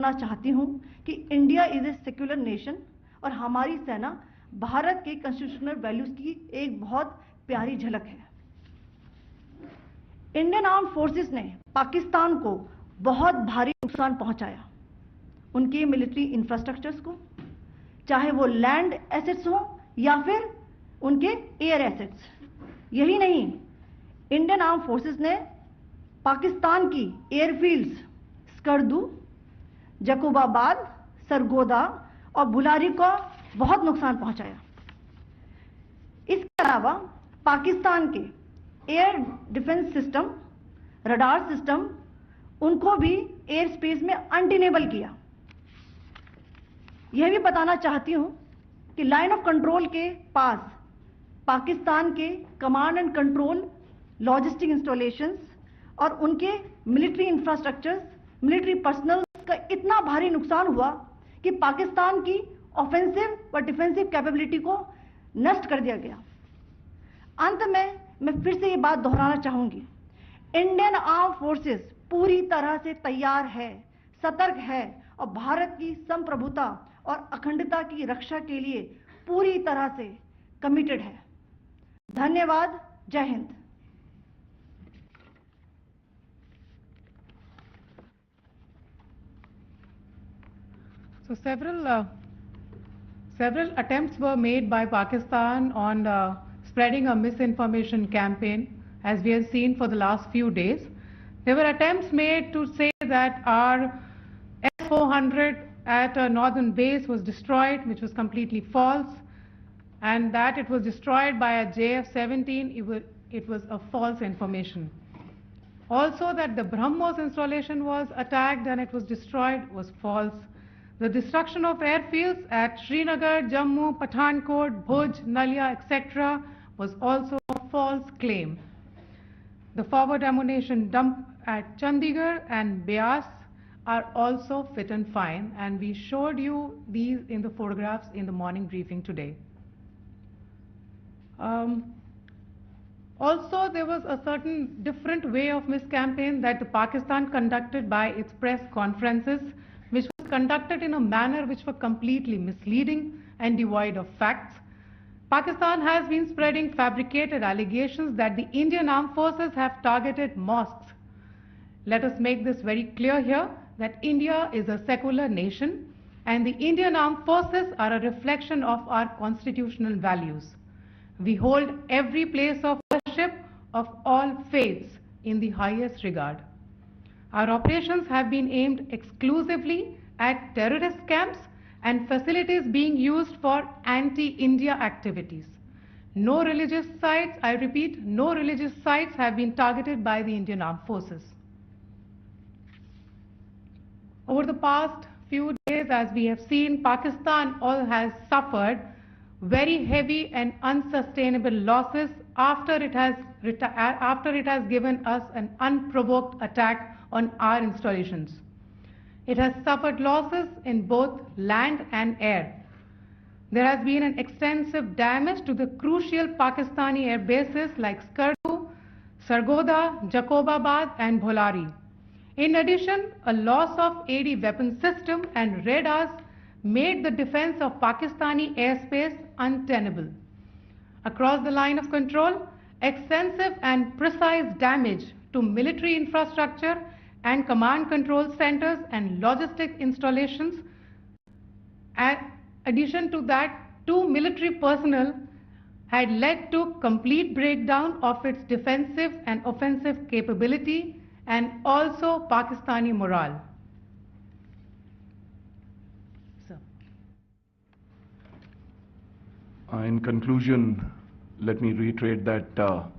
करना चाहती हूं कि India is a secular nation और हमारी सेना भारत के कॉन्स्टिट्यूशनल वैल्यूज की एक बहुत प्यारी झलक है। इंडियन आर्म फोर्सेस ने पाकिस्तान को बहुत भारी नुकसान पहुंचाया, उनके मिलिट्री इंफ्रास्ट्रक्चर्स को, चाहे वो लैंड एसेट्स हो या फिर उनके एयर एसेट्स। यही नहीं, इंडियन आर्म फोर्सेस ने पाकिस्तान की एयरफील्ड्स स्कर्दू, जकोबाबाद, सरगोदा और बुलारी को बहुत नुकसान पहुंचाया। इसके अलावा पाकिस्तान के air defence system, radar system, उनको भी एयर स्पेस में अनटेनेबल किया। यह भी बताना चाहती हूं कि लाइन ऑफ कंट्रोल के पास पाकिस्तान के command and control logistic installations और उनके मिलिट्री इंफ्रास्ट्रक्चर्स, मिलिट्री पर्सनल का इतना भारी नुकसान हुआ कि पाकिस्तान की ऑफेंसिव व डिफेंसिव कैपेबिलिटी को नष्ट कर दिया गया। अंत में मैं फिर से ये बात दोहराना चाहूंगी, इंडियन आर्म फोर्सेस पूरी तरह से तैयार है, सतर्क है और भारत की संप्रभुता और अखंडता की रक्षा के लिए पूरी तरह से कमिटेड है। धन्यवाद। जय Hind. So several attempts were made by Pakistan on spreading a misinformation campaign, as we have seen for the last few days. There were attempts made to say that our S-400 at a northern base was destroyed, which was completely false, and that it was destroyed by a JF-17, it was a false information. Also that the BrahMos installation was attacked and it was destroyed was false. The destruction of airfields at Srinagar, Jammu, Pathankot, Bhuj, Nalia, etc. was also a false claim. The forward ammunition dump at Chandigarh and Beas are also fit and fine, and we showed you these in the photographs in the morning briefing today. Also, there was a certain different way of miscampaign that the Pakistan conducted by its press conferences, which was conducted in a manner which were completely misleading and devoid of facts. Pakistan has been spreading fabricated allegations that the Indian armed forces have targeted mosques. Let us make this very clear here that India is a secular nation and the Indian armed forces are a reflection of our constitutional values. We hold every place of worship of all faiths in the highest regard. Our operations have been aimed exclusively at terrorist camps and facilities being used for anti-India activities. No religious sites, I repeat, no religious sites have been targeted by the Indian Armed Forces. Over the past few days, as we have seen, Pakistan has suffered very heavy and unsustainable losses after it has given us an unprovoked attack on our installations. It has suffered losses in both land and air. There has been an extensive damage to the crucial Pakistani air bases like Skardu, Sargoda, Jacobabad and Bholari. In addition, a loss of AD weapon system and radars made the defense of Pakistani airspace untenable. Across the line of control, extensive and precise damage to military infrastructure and command control centers and logistic installations. In addition to that, 2 military personnel had led to complete breakdown of its defensive and offensive capability and also Pakistani morale. In conclusion, let me reiterate that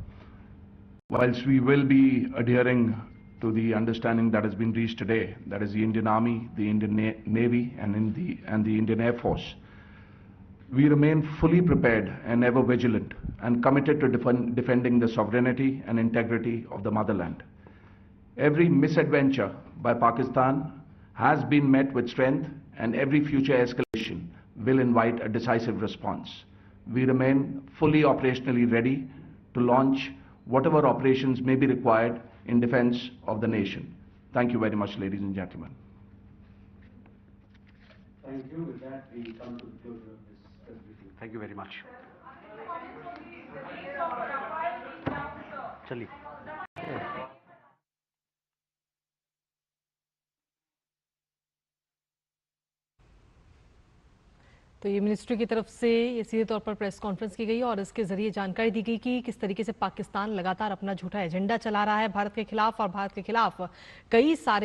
whilst we will be adhering to the understanding that has been reached today, that is the Indian Army, the Indian Navy and the Indian Air Force, we remain fully prepared and ever vigilant and committed to defending the sovereignty and integrity of the motherland. Every misadventure by Pakistan has been met with strength and every future escalation will invite a decisive response. We remain fully operationally ready to launch whatever operations may be required in defense of the nation. Thank you very much, ladies and gentlemen. Thank you. With that, we come to the closure of this press briefing. Thank you very much. चलिए तो ये ministry की तरफ से ये सीधे तौर पर प्रेस कॉन्फ्रेंस की गई और इसके जरिए जानकारी दी गई कि किस तरीके से पाकिस्तान लगातार अपना झूठा एजेंडा चला रहा है भारत के खिलाफ और भारत के खिलाफ कई सारे